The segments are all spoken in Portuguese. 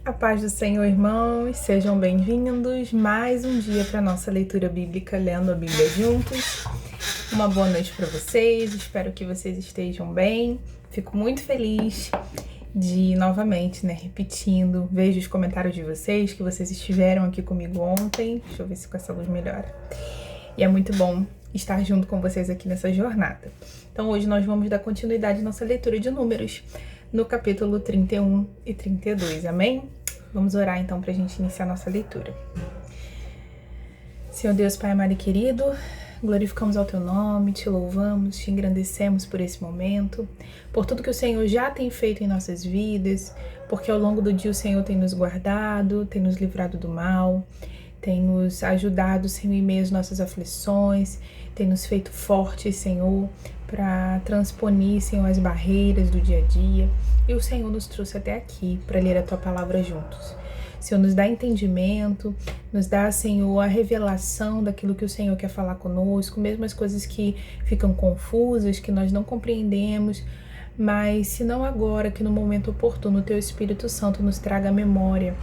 A paz do Senhor, irmãos, sejam bem-vindos. Mais um dia para nossa leitura bíblica, lendo a Bíblia juntos. Uma boa noite para vocês, espero que vocês estejam bem. Fico muito feliz de, novamente, repetindo, vejo os comentários de vocês, que vocês estiveram aqui comigo ontem. Deixa eu ver se com essa luz melhora. E é muito bom estar junto com vocês aqui nessa jornada. Então, hoje nós vamos dar continuidade à nossa leitura de Números, no capítulo 31 e 32, amém? Vamos orar então para a gente iniciar nossa leitura. Senhor Deus, Pai amado e querido, glorificamos ao Teu nome, Te louvamos, Te engrandecemos por esse momento, por tudo que o Senhor já tem feito em nossas vidas, porque ao longo do dia o Senhor tem nos guardado, tem nos livrado do mal, tem nos ajudado, Senhor, em meio às nossas aflições, tem nos feito fortes, Senhor, para transponir, Senhor, as barreiras do dia a dia. E o Senhor nos trouxe até aqui para ler a Tua palavra juntos. Senhor, nos dá entendimento, nos dá, Senhor, a revelação daquilo que o Senhor quer falar conosco, mesmo as coisas que ficam confusas, que nós não compreendemos, mas se não agora, que no momento oportuno o Teu Espírito Santo nos traga a memória.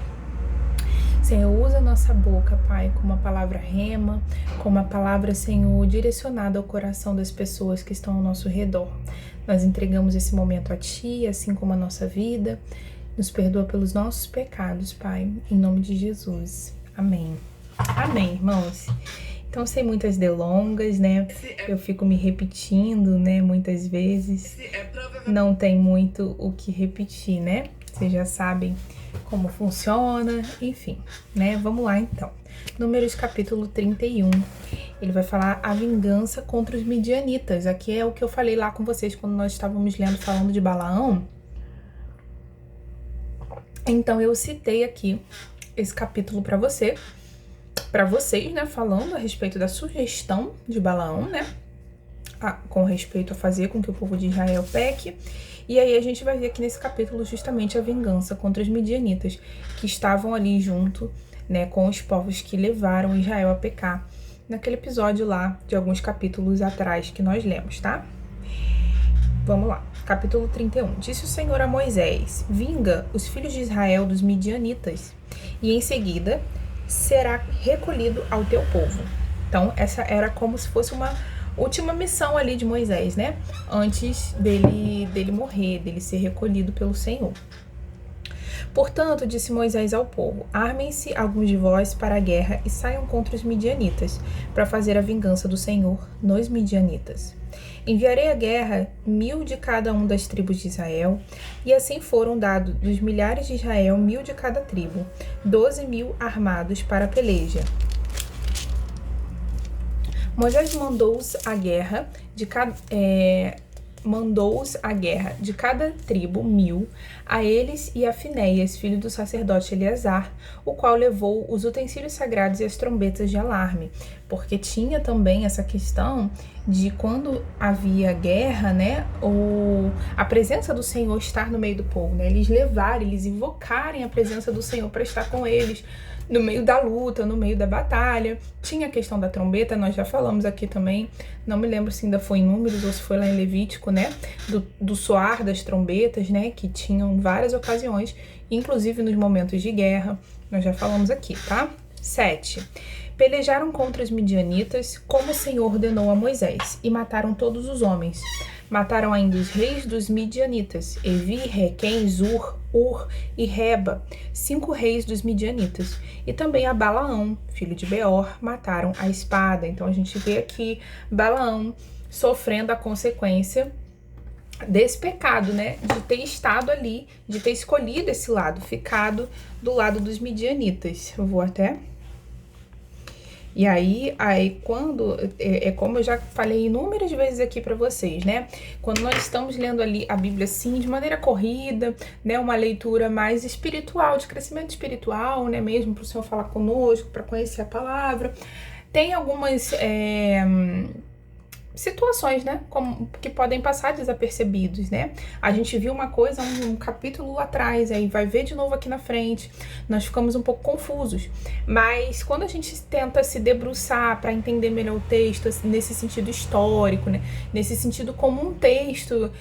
Senhor, usa a nossa boca, Pai, como uma palavra rema, como uma palavra, Senhor, direcionada ao coração das pessoas que estão ao nosso redor. Nós entregamos esse momento a Ti, assim como a nossa vida. Nos perdoa pelos nossos pecados, Pai, em nome de Jesus. Amém. Amém, irmãos. Então, sem muitas delongas, eu fico me repetindo, muitas vezes. Não tem muito o que repetir, Vocês já sabem como funciona, enfim, Vamos lá, então. Números capítulo 31. Ele vai falar a vingança contra os midianitas. Aqui é o que eu falei lá com vocês quando nós estávamos lendo, falando de Balaão. Então, eu citei aqui esse capítulo para vocês, falando a respeito da sugestão de Balaão, com respeito a fazer com que o povo de Israel peque. E aí a gente vai ver aqui nesse capítulo justamente a vingança contra os midianitas, que estavam ali junto, com os povos que levaram Israel a pecar, naquele episódio lá de alguns capítulos atrás que nós lemos, tá? Vamos lá, capítulo 31. Disse o Senhor a Moisés: vinga os filhos de Israel dos midianitas, e em seguida será recolhido ao teu povo. Então, essa era como se fosse uma última missão ali de Moisés, antes dele morrer, dele ser recolhido pelo Senhor. Portanto, disse Moisés ao povo: armem-se alguns de vós para a guerra e saiam contra os midianitas, para fazer a vingança do Senhor nos midianitas. Enviarei à guerra 1000 de cada um das tribos de Israel, e assim foram dados dos milhares de Israel 1000 de cada tribo, 12.000 armados para a peleja. Moisés mandou-os à guerra de cada tribo 1000, a eles e a Finéias, filho do sacerdote Eleazar, o qual levou os utensílios sagrados e as trombetas de alarme, porque tinha também essa questão de quando havia guerra, a presença do Senhor estar no meio do povo, eles invocarem a presença do Senhor para estar com eles no meio da luta, no meio da batalha. Tinha a questão da trombeta, nós já falamos aqui também, não me lembro se ainda foi em Números ou se foi lá em Levítico, do soar das trombetas, que tinham várias ocasiões, inclusive nos momentos de guerra, nós já falamos aqui, tá? 7. Pelejaram contra os midianitas, como o Senhor ordenou a Moisés, e mataram todos os homens. Mataram ainda os reis dos midianitas, Evi, Requem, Zur, Ur e Reba, 5 reis dos midianitas. E também a Balaão, filho de Beor, mataram a espada. Então a gente vê aqui Balaão sofrendo a consequência desse pecado, de ter estado ali, de ter escolhido esse lado, ficado do lado dos midianitas. Eu vou até... E aí quando, como eu já falei inúmeras vezes aqui para vocês, quando nós estamos lendo ali a Bíblia assim, de maneira corrida, uma leitura mais espiritual, de crescimento espiritual, mesmo para o Senhor falar conosco, para conhecer a palavra, tem algumas situações, né, como, que podem passar desapercebidos, né? A gente viu uma coisa um capítulo lá atrás, aí vai ver de novo aqui na frente, nós ficamos um pouco confusos, mas quando a gente tenta se debruçar para entender melhor o texto, assim, nesse sentido histórico, né, nesse sentido como um texto,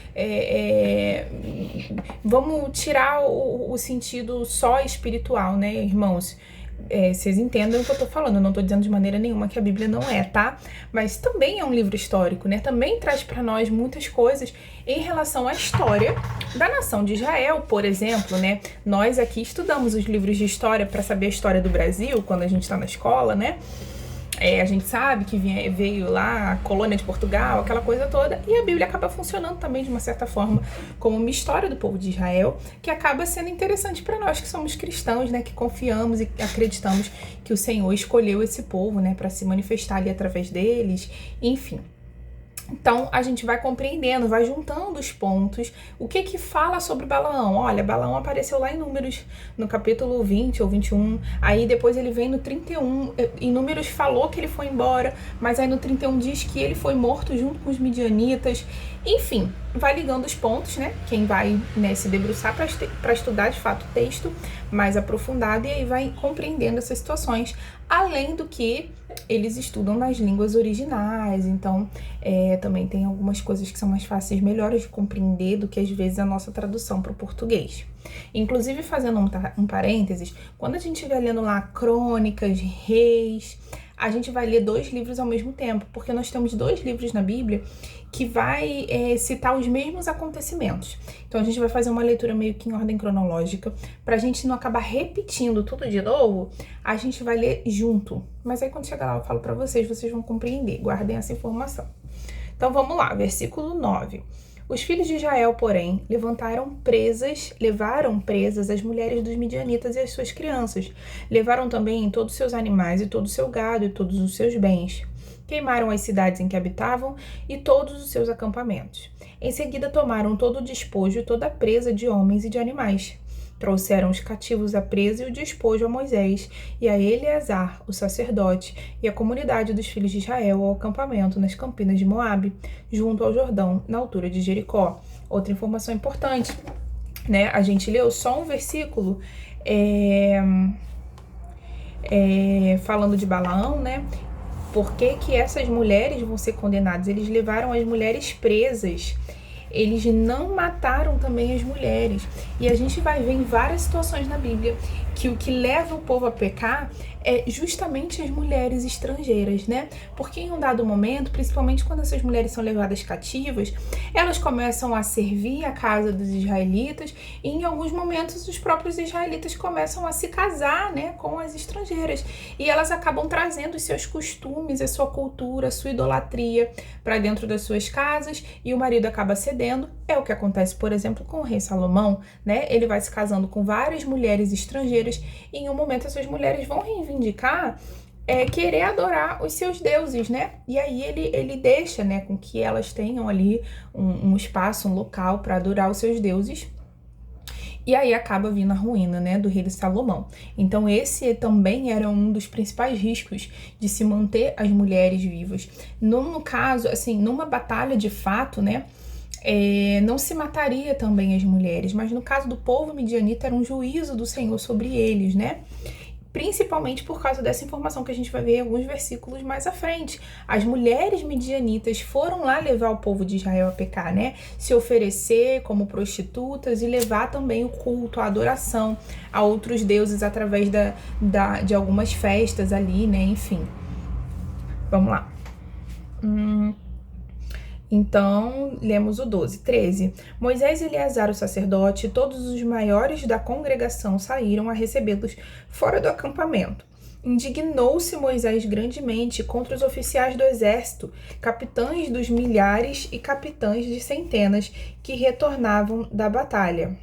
vamos tirar o sentido só espiritual, né, irmãos? Vocês entendam o que eu tô falando, eu não tô dizendo de maneira nenhuma que a Bíblia não é, tá? Mas também é um livro histórico, né? Também traz para nós muitas coisas em relação à história da nação de Israel, por exemplo, né? Nós aqui estudamos os livros de história para saber a história do Brasil, quando a gente tá na escola, né? A gente sabe que veio lá a colônia de Portugal, aquela coisa toda, e a Bíblia acaba funcionando também de uma certa forma como uma história do povo de Israel, que acaba sendo interessante para nós que somos cristãos, né, que confiamos e acreditamos que o Senhor escolheu esse povo, né, para se manifestar ali através deles, enfim. Então, a gente vai compreendendo, vai juntando os pontos. O que fala sobre Balaão? Olha, Balaão apareceu lá em Números, no capítulo 20 ou 21. Aí depois ele vem no 31. Em Números falou que ele foi embora, mas aí no 31 diz que ele foi morto junto com os midianitas. Enfim, vai ligando os pontos, né? Quem vai, né, se debruçar para estudar de fato o texto mais aprofundado e aí vai compreendendo essas situações. Além do que eles estudam nas línguas originais, então também tem algumas coisas que são mais fáceis, melhores de compreender do que às vezes a nossa tradução para o português. Inclusive, fazendo um parênteses, quando a gente estiver lendo lá Crônicas, Reis, a gente vai ler 2 livros ao mesmo tempo, porque nós temos 2 livros na Bíblia que vai citar os mesmos acontecimentos. Então a gente vai fazer uma leitura meio que em ordem cronológica, pra gente não acabar repetindo tudo de novo, a gente vai ler junto. Mas aí quando chegar lá eu falo pra vocês, vocês vão compreender, guardem essa informação. Então vamos lá, versículo 9. Os filhos de Israel, porém, levaram presas as mulheres dos midianitas e as suas crianças. Levaram também todos os seus animais e todo o seu gado e todos os seus bens. Queimaram as cidades em que habitavam e todos os seus acampamentos. Em seguida tomaram todo o despojo e toda a presa de homens e de animais. Trouxeram os cativos a presa e o despojo a Moisés e a Eleazar, o sacerdote, e a comunidade dos filhos de Israel ao acampamento nas campinas de Moabe, junto ao Jordão, na altura de Jericó. Outra informação importante, né? A gente leu só um versículo falando de Balaão, né? Por que essas mulheres vão ser condenadas? Eles levaram as mulheres presas. Eles não mataram também as mulheres. E a gente vai ver em várias situações na Bíblia que o que leva o povo a pecar é justamente as mulheres estrangeiras, né? Porque em um dado momento, principalmente quando essas mulheres são levadas cativas, elas começam a servir a casa dos israelitas e em alguns momentos os próprios israelitas começam a se casar, né, com as estrangeiras. E elas acabam trazendo os seus costumes, a sua cultura, a sua idolatria para dentro das suas casas e o marido acaba cedendo. É o que acontece, por exemplo, com o rei Salomão, né? Ele vai se casando com várias mulheres estrangeiras e em um momento essas mulheres vão reivindicar querer adorar os seus deuses, né? E aí ele deixa, né, com que elas tenham ali um espaço, um local para adorar os seus deuses. E aí acaba vindo a ruína, né, do rei de Salomão. Então esse também era um dos principais riscos de se manter as mulheres vivas. No caso, assim, numa batalha de fato, né, não se mataria também as mulheres, mas no caso do povo midianita era um juízo do Senhor sobre eles, né? Principalmente por causa dessa informação que a gente vai ver em alguns versículos mais à frente. As mulheres midianitas foram lá levar o povo de Israel a pecar, né? Se oferecer como prostitutas e levar também o culto, a adoração a outros deuses através de algumas festas ali, né? Enfim. Vamos lá. Então, lemos o 12. 13. Moisés e Eleazar, o sacerdote, e todos os maiores da congregação saíram a recebê-los fora do acampamento. Indignou-se Moisés grandemente contra os oficiais do exército, capitães dos milhares e capitães de centenas que retornavam da batalha.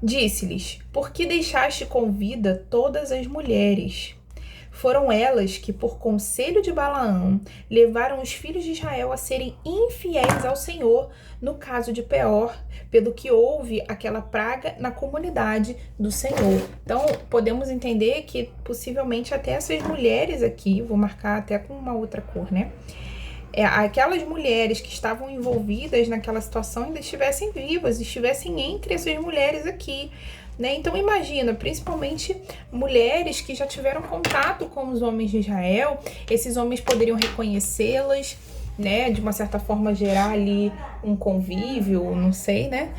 Disse-lhes: por que deixaste com vida todas as mulheres? Foram elas que, por conselho de Balaão, levaram os filhos de Israel a serem infiéis ao Senhor no caso de Peor, pelo que houve aquela praga na comunidade do Senhor. Então, podemos entender que possivelmente até essas mulheres aqui, vou marcar até com uma outra cor, né? Aquelas mulheres que estavam envolvidas naquela situação ainda estivessem vivas, estivessem entre essas mulheres aqui, né? Então imagina, principalmente mulheres que já tiveram contato com os homens de Israel, esses homens poderiam reconhecê-las, né? De uma certa forma gerar ali um convívio, não sei, né?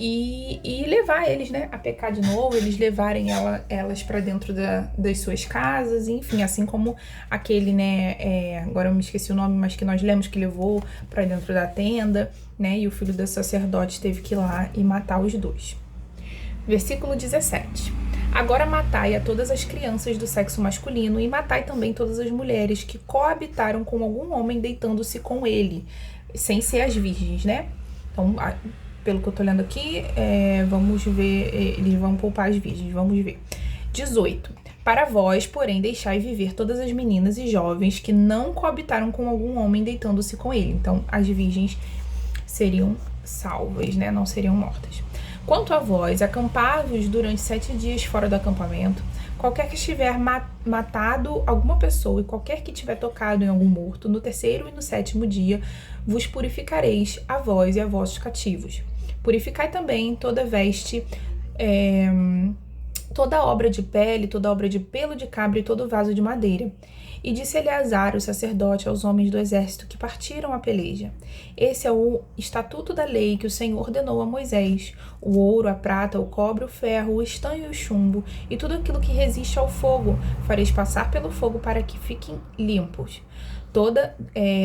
E levar eles, né, a pecar de novo, eles levarem elas para dentro das suas casas, enfim, assim como aquele, né, agora eu me esqueci o nome, mas que nós lemos que levou para dentro da tenda, né, e o filho do sacerdote teve que ir lá e matar os dois. Versículo 17. Agora matai a todas as crianças do sexo masculino e matai também todas as mulheres que coabitaram com algum homem deitando-se com ele, sem ser as virgens, né? Então, pelo que eu tô lendo aqui, vamos ver, eles vão poupar as virgens, vamos ver. 18. Para vós, porém, deixai viver todas as meninas e jovens que não coabitaram com algum homem deitando-se com ele. Então, as virgens seriam salvas, né? Não seriam mortas. Quanto a vós, acampai-vos durante 7 dias fora do acampamento. Qualquer que estiver matado alguma pessoa e qualquer que tiver tocado em algum morto, no 3º e no 7º dia, vos purificareis a vós e a vossos cativos. Purificai também toda veste, toda obra de pele, toda obra de pelo de cabra e todo vaso de madeira. E disse Eleazar, o sacerdote, aos homens do exército que partiram a peleja: esse é o estatuto da lei que o Senhor ordenou a Moisés: o ouro, a prata, o cobre, o ferro, o estanho e o chumbo, e tudo aquilo que resiste ao fogo, fareis passar pelo fogo para que fiquem limpos.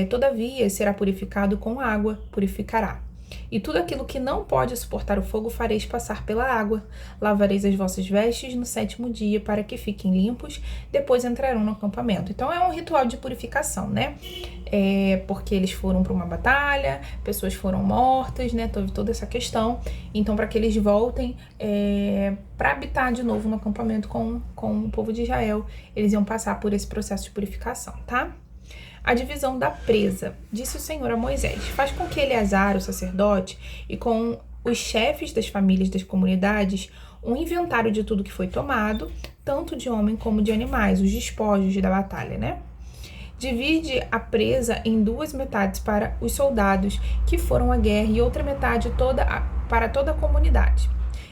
Todavia será purificado com água, purificará. E tudo aquilo que não pode suportar o fogo fareis passar pela água. Lavareis as vossas vestes no 7º dia para que fiquem limpos, depois entrarão no acampamento. Então é um ritual de purificação, né? Porque eles foram para uma batalha, pessoas foram mortas, né? Toda essa questão. Então, para que eles voltem para habitar de novo no acampamento com o povo de Israel, eles iam passar por esse processo de purificação, tá? A divisão da presa. Disse o Senhor a Moisés: faz com que Eleazar, o sacerdote, e com os chefes das famílias das comunidades, um inventário de tudo que foi tomado, tanto de homem como de animais, os despojos da batalha, né? Divide a presa em 2 metades para os soldados que foram à guerra e outra metade para toda a comunidade.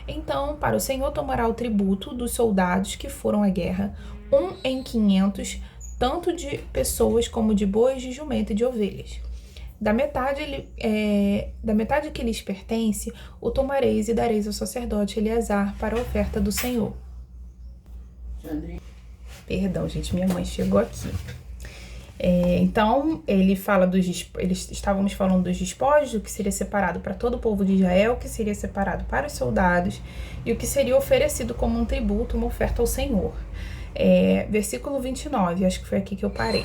Então, para o Senhor tomará o tributo dos soldados que foram à guerra, 1 em 500, tanto de pessoas como de bois, de jumento e de ovelhas. Da metade que lhes pertence, o tomareis e dareis ao sacerdote Eleazar para a oferta do Senhor. Perdão, gente, minha mãe chegou aqui. Então, estávamos falando dos despojos, o que seria separado para todo o povo de Israel, o que seria separado para os soldados e o que seria oferecido como um tributo, uma oferta ao Senhor. Versículo 29, acho que foi aqui que eu parei.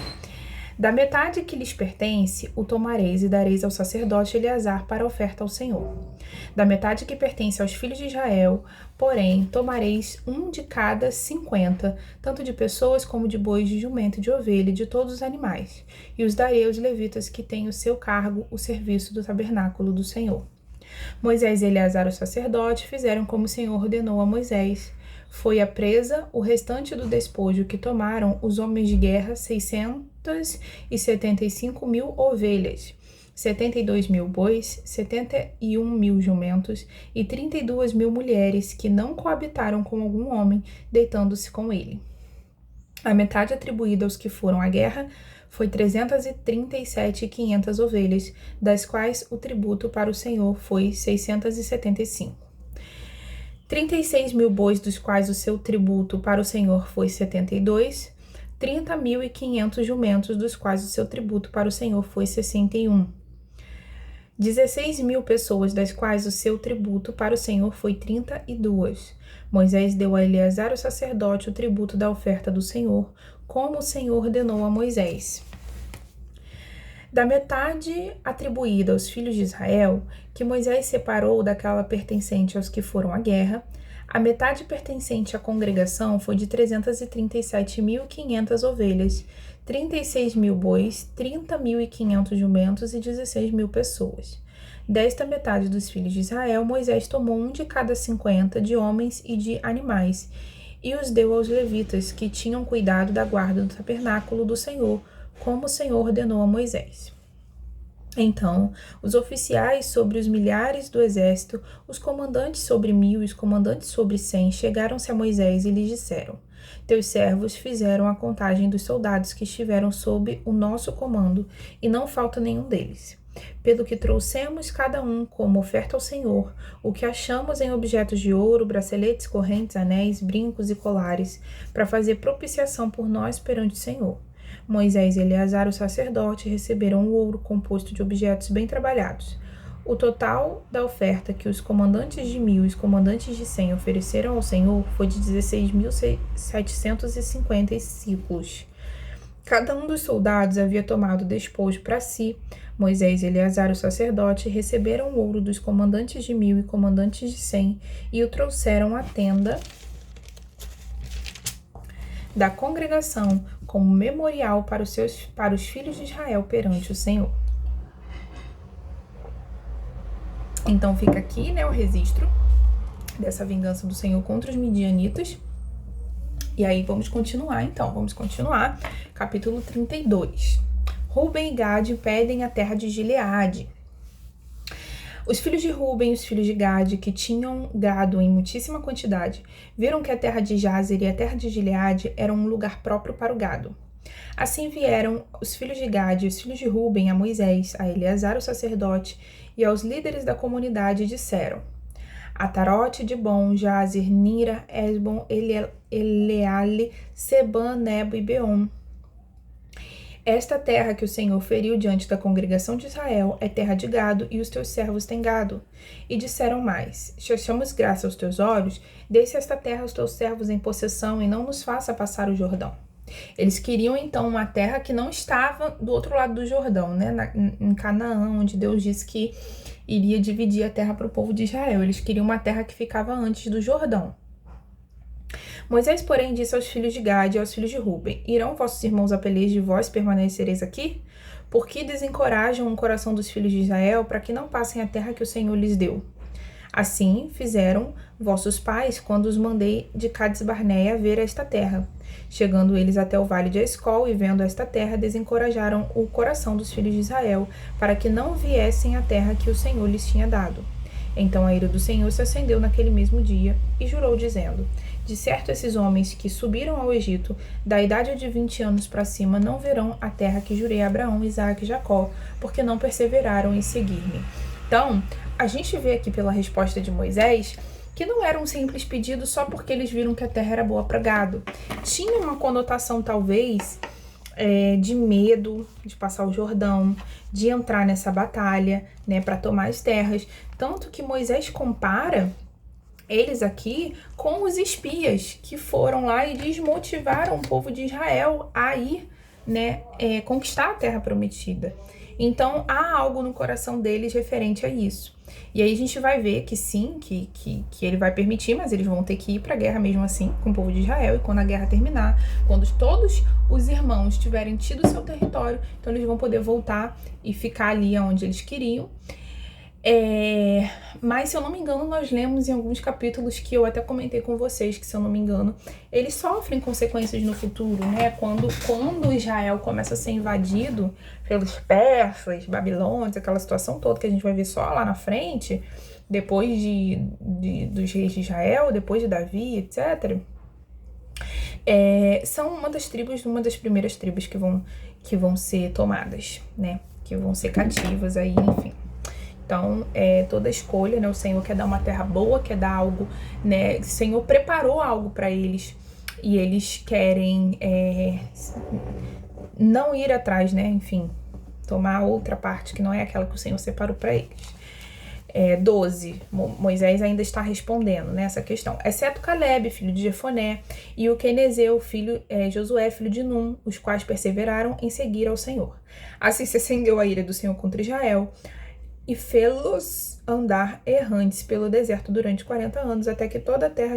Da metade que lhes pertence, o tomareis e dareis ao sacerdote Eleazar para a oferta ao Senhor. Da metade que pertence aos filhos de Israel, porém, tomareis 1 de cada 50, tanto de pessoas como de bois, de jumento e de ovelha, e de todos os animais, e os darei aos levitas que têm o seu cargo o serviço do tabernáculo do Senhor. Moisés e Eleazar, o sacerdote, fizeram como o Senhor ordenou a Moisés. Foi a presa, o restante do despojo que tomaram os homens de guerra, 675.000 ovelhas, 72.000 bois, 71.000 jumentos e 32.000 mulheres que não coabitaram com algum homem, deitando-se com ele. A metade atribuída aos que foram à guerra foi 337.500 ovelhas, das quais o tributo para o Senhor foi 675. 36.000 bois, dos quais o seu tributo para o Senhor foi 72, 30.500 jumentos, dos quais o seu tributo para o Senhor foi 61. 16.000 pessoas, das quais o seu tributo para o Senhor foi 32. Moisés deu a Eleazar, o sacerdote, o tributo da oferta do Senhor, como o Senhor ordenou a Moisés. Da metade atribuída aos filhos de Israel, que Moisés separou daquela pertencente aos que foram à guerra, A metade pertencente à congregação foi de 337.500 ovelhas, 36.000 bois, 30.500 jumentos e 16.000 pessoas. Desta metade dos filhos de Israel, Moisés tomou um de cada 50 de homens e de animais, e os deu aos levitas, que tinham cuidado da guarda do tabernáculo do Senhor, como o Senhor ordenou a Moisés. Então, os oficiais sobre os milhares do exército, os comandantes sobre 1.000 e os comandantes sobre 100, chegaram-se a Moisés e lhes disseram: Teus servos fizeram a contagem dos soldados que estiveram sob o nosso comando, e não falta nenhum deles. Pelo que trouxemos cada um como oferta ao Senhor, o que achamos em objetos de ouro, braceletes, correntes, anéis, brincos e colares, para fazer propiciação por nós perante o Senhor. Moisés e Eleazar, o sacerdote, receberam o ouro composto de objetos bem trabalhados. O total da oferta que os comandantes de 1.000 e os comandantes de 100 ofereceram ao Senhor foi de 16.750 ciclos. Cada um dos soldados havia tomado despojo para si. Moisés e Eleazar, o sacerdote, receberam o ouro dos comandantes de 1.000 e comandantes de 100 e o trouxeram à tenda da congregação como memorial para os filhos de Israel perante o Senhor. Então fica aqui, o registro dessa vingança do Senhor contra os midianitas. E aí vamos continuar, capítulo 32. Rúben e Gade pedem a terra de Gileade. Os filhos de Rúben e os filhos de Gade, que tinham gado em muitíssima quantidade, viram que a terra de Jazer e a terra de Gileade eram um lugar próprio para o gado. Assim vieram os filhos de Gade e os filhos de Rúben a Moisés, a Eleazar o sacerdote e aos líderes da comunidade e disseram: Atarote, Dibon, Jazer, Nira, Esbon, Eleale, Sebã, Nebo e Beon. Esta terra que o Senhor feriu diante da congregação de Israel é terra de gado, e os teus servos têm gado. E disseram mais: Se achamos graça aos teus olhos, deixe esta terra aos teus servos em possessão, e não nos faça passar o Jordão. Eles queriam então uma terra que não estava do outro lado do Jordão, em Canaã, onde Deus disse que iria dividir a terra para o povo de Israel. Eles queriam uma terra que ficava antes do Jordão. Moisés, porém, disse aos filhos de Gade e aos filhos de Rúben: Irão vossos irmãos a peleja e vós permanecereis aqui? Por que desencorajam o coração dos filhos de Israel para que não passem a terra que o Senhor lhes deu? Assim fizeram vossos pais quando os mandei de Cades-Barneia ver esta terra. Chegando eles até o vale de Escol e vendo esta terra, desencorajaram o coração dos filhos de Israel para que não viessem à terra que o Senhor lhes tinha dado. Então a ira do Senhor se acendeu naquele mesmo dia e jurou, dizendo: De certo, esses homens que subiram ao Egito, da idade de 20 anos para cima, não verão a terra que jurei a Abraão, Isaque e Jacó, porque não perseveraram em seguir-me. Então, a gente vê aqui pela resposta de Moisés que não era um simples pedido só porque eles viram que a terra era boa para gado. Tinha uma conotação, talvez, de medo de passar o Jordão, de entrar nessa batalha, para tomar as terras. Tanto que Moisés compara eles aqui com os espias que foram lá e desmotivaram o povo de Israel a ir, conquistar a terra prometida. Então, há algo no coração deles referente a isso. E aí a gente vai ver que sim, que ele vai permitir, mas eles vão ter que ir para a guerra mesmo assim com o povo de Israel. E quando a guerra terminar, quando todos os irmãos tiverem tido seu território, então eles vão poder voltar e ficar ali onde eles queriam. Mas, se eu não me engano, nós lemos em alguns capítulos que eu até comentei com vocês que, se eu não me engano, eles sofrem consequências no futuro, Quando Israel começa a ser invadido pelos persas, babilônios, aquela situação toda que a gente vai ver só lá na frente, depois dos reis de Israel, depois de Davi, etc., são uma das primeiras tribos que vão ser tomadas, Que vão ser cativas aí, enfim. Então, toda escolha, o Senhor quer dar uma terra boa, quer dar algo, O Senhor preparou algo para eles e eles querem não ir atrás, Enfim, tomar outra parte que não é aquela que o Senhor separou para eles. 12, Moisés ainda está respondendo nessa questão. Exceto Caleb, filho de Jefoné, e o Quenezeu, Josué, filho de Num, os quais perseveraram em seguir ao Senhor. Assim se acendeu a ira do Senhor contra Israel, e fê-los andar errantes pelo deserto durante 40 anos, até que toda a terra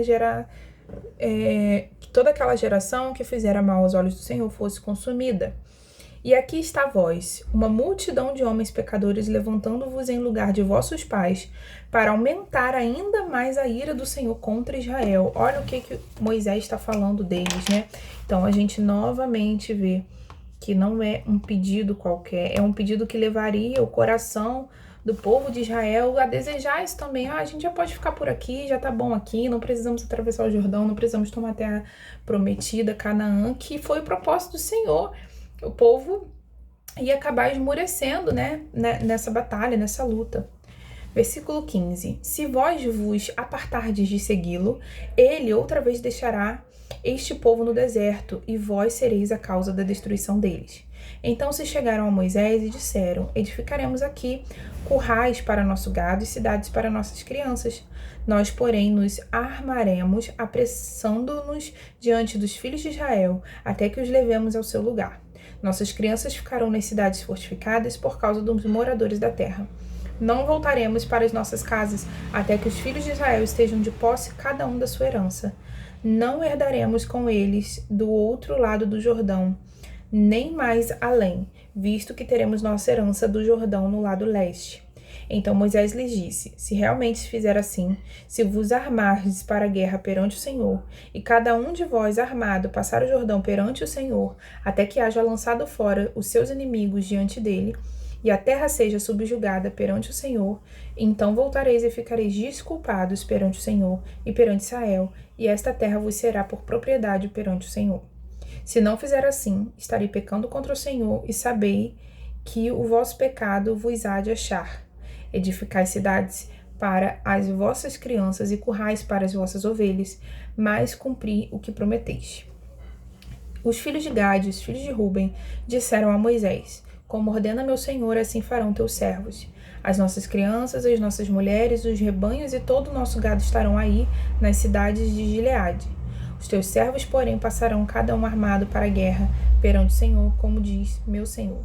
que toda aquela geração que fizera mal aos olhos do Senhor fosse consumida. E aqui está vós, uma multidão de homens pecadores, levantando-vos em lugar de vossos pais, para aumentar ainda mais a ira do Senhor contra Israel. Olha o que Moisés está falando deles, né? Então a gente novamente vê que não é um pedido qualquer, é um pedido que levaria o coração do povo de Israel a desejar isso também. A gente já pode ficar por aqui, já tá bom aqui, não precisamos atravessar o Jordão, não precisamos tomar a terra prometida, Canaã, que foi o propósito do Senhor. O povo ia acabar esmurecendo, né, nessa batalha, nessa luta. Versículo 15. Se vós vos apartardes de segui-lo, ele outra vez deixará este povo no deserto, e vós sereis a causa da destruição deles. Então se chegaram a Moisés e disseram: edificaremos aqui currais para nosso gado e cidades para nossas crianças. Nós, porém, nos armaremos, apressando-nos diante dos filhos de Israel, até que os levemos ao seu lugar. Nossas crianças ficarão nas cidades fortificadas por causa dos moradores da terra. Não voltaremos para as nossas casas, até que os filhos de Israel estejam de posse cada um da sua herança. Não herdaremos com eles do outro lado do Jordão, nem mais além, visto que teremos nossa herança do Jordão no lado leste. Então Moisés lhes disse: se realmente se fizer assim, se vos armardes para a guerra perante o Senhor, e cada um de vós armado passar o Jordão perante o Senhor, até que haja lançado fora os seus inimigos diante dele, e a terra seja subjugada perante o Senhor, então voltareis e ficareis desculpados perante o Senhor e perante Israel, e esta terra vos será por propriedade perante o Senhor. Se não fizer assim, estarei pecando contra o Senhor, e sabei que o vosso pecado vos há de achar. Edificai cidades para as vossas crianças e currais para as vossas ovelhas, mas cumpri o que prometeis. Os filhos de Gade e os filhos de Ruben disseram a Moisés: como ordena meu Senhor, assim farão teus servos. As nossas crianças, as nossas mulheres, os rebanhos e todo o nosso gado estarão aí nas cidades de Gileade. Os teus servos, porém, passarão cada um armado para a guerra perante o Senhor, como diz meu Senhor.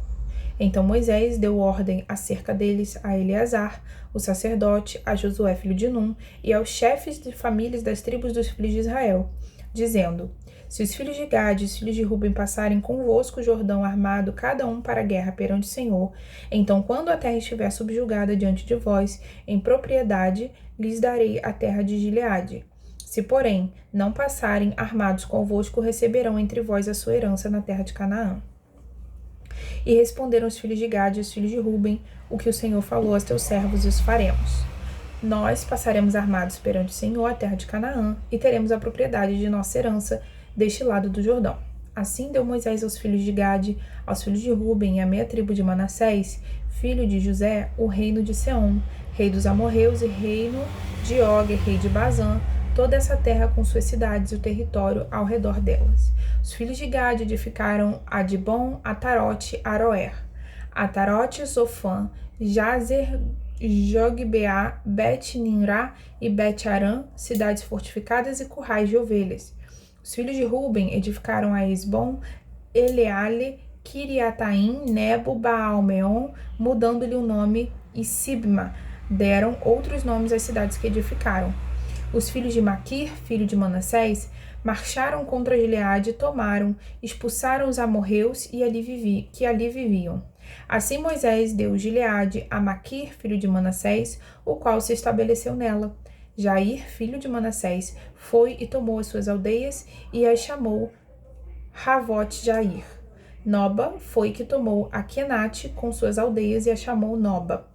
Então Moisés deu ordem acerca deles a Eleazar, o sacerdote, a Josué filho de Num, e aos chefes de famílias das tribos dos filhos de Israel, dizendo: se os filhos de Gade e os filhos de Ruben passarem convosco o Jordão armado, cada um para a guerra perante o Senhor, então quando a terra estiver subjugada diante de vós, em propriedade, lhes darei a terra de Gileade. Se, porém, não passarem armados convosco, receberão entre vós a sua herança na terra de Canaã. E responderam os filhos de Gade e os filhos de Ruben: o que o Senhor falou aos teus servos, os faremos. Nós passaremos armados perante o Senhor a terra de Canaã, e teremos a propriedade de nossa herança deste lado do Jordão. Assim deu Moisés aos filhos de Gade, aos filhos de Ruben e à meia tribo de Manassés, filho de José, o reino de Seom, rei dos amorreus, e reino de Og, rei de Bazã, toda essa terra com suas cidades e o território ao redor delas. Os filhos de Gade edificaram Adibon, Atarote, Aroer, Atarote, Zofã, Jazer, Jogbeá, Bet-Nimrá e Bet-Arã, cidades fortificadas e currais de ovelhas. Os filhos de Ruben edificaram a Esbom, Eleale, Kiriataim, Nebo, Baal-Meon, mudando-lhe o nome, e Sibma. Deram outros nomes às cidades que edificaram. Os filhos de Maquir, filho de Manassés, marcharam contra Gileade, tomaram, expulsaram os amorreus que ali viviam. Assim Moisés deu Gileade a Maquir, filho de Manassés, o qual se estabeleceu nela. Jair, filho de Manassés, foi e tomou as suas aldeias e as chamou Ravote-Jair. Noba foi que tomou a Kenate com suas aldeias e a chamou Noba.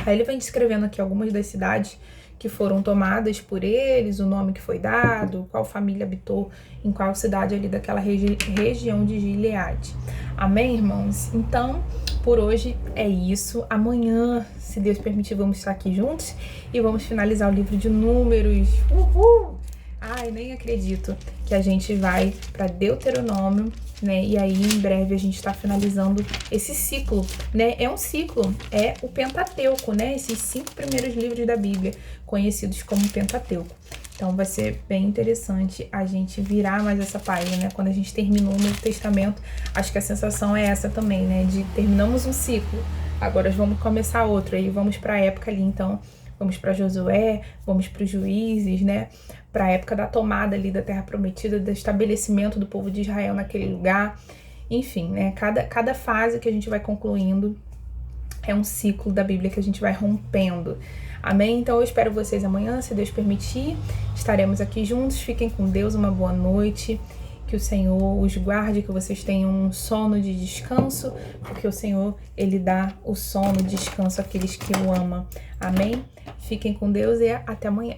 Aí ele vem descrevendo aqui algumas das cidades que foram tomadas por eles, o nome que foi dado, qual família habitou em qual cidade ali daquela região de Gileade. Amém, irmãos? Então, por hoje é isso. Amanhã, se Deus permitir, vamos estar aqui juntos e vamos finalizar o livro de Números. Uhul! Ai, nem acredito que a gente vai para Deuteronômio, né? E aí, em breve, a gente está finalizando esse ciclo, né? É um ciclo, é o Pentateuco, né? Esses 5 primeiros livros da Bíblia, conhecidos como Pentateuco. Então, vai ser bem interessante a gente virar mais essa página, né? Quando a gente terminou o Novo Testamento, acho que a sensação é essa também, né? De terminamos um ciclo, Agora vamos começar outro, aí vamos para a época ali, então, vamos para Josué, vamos para os Juízes, né? Para a época da tomada ali da Terra Prometida, do estabelecimento do povo de Israel naquele lugar. Enfim, né? Cada fase que a gente vai concluindo é um ciclo da Bíblia que a gente vai rompendo. Amém? Então eu espero vocês amanhã, se Deus permitir. Estaremos aqui juntos. Fiquem com Deus, uma boa noite. Que o Senhor os guarde, que vocês tenham um sono de descanso, porque o Senhor, Ele dá o sono, descanso àqueles que o amam. Amém? Fiquem com Deus e até amanhã.